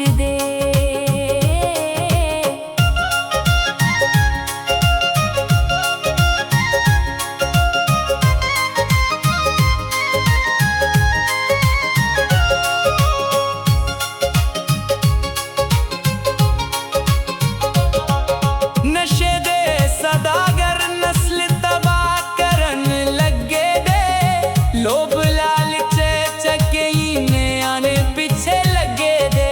ठाक दे। नशे दे सदागर नस्ल तबाह करन लगे दे, लोभ लालचे चकेई ने आने पीछे लगे दे।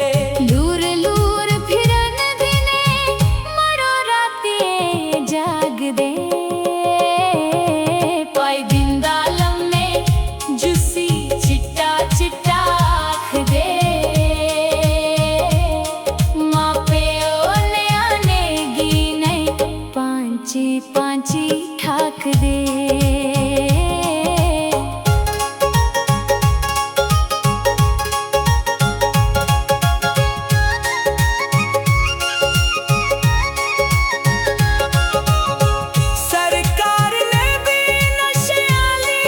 लूर लूर फिरन दिने मरो रातिए जाग दे। पाई दिंदा लम्मे जुसी चिट्टा चिट्टा आख दे। पांची ठाक दे। सरकार ने भी नशे आली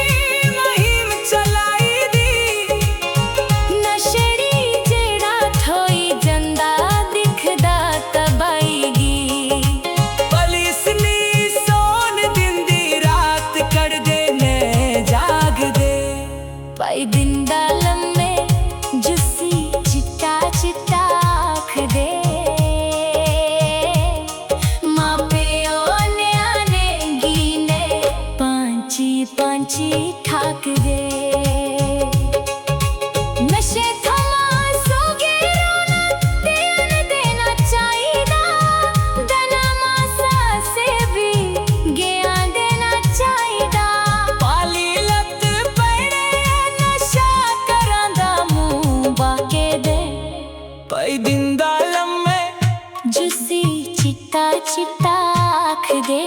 मुहिम चलाई दी। नशेड़ी जेड़ा ठोई जंदा दिखदा तबाईगी। पुलिस नी सोन दिंदी रात कर देने जाग दे। पाई दिंदा लम्मे जुसी चिट्टा चिट्टा आख दे। माँ प्यो न्याने गीने पांची पांची ठाक दे। नशे थमा सोगे रोना ध्यान देना चाहिदा। दना मासा से भी ज्ञान देना चाहिदा। पाली लत पड़े नशा करांदा मुंह बाके दे। पाई दिंदा लम्मे जुसी चिट्टा चिट्टा आख दे।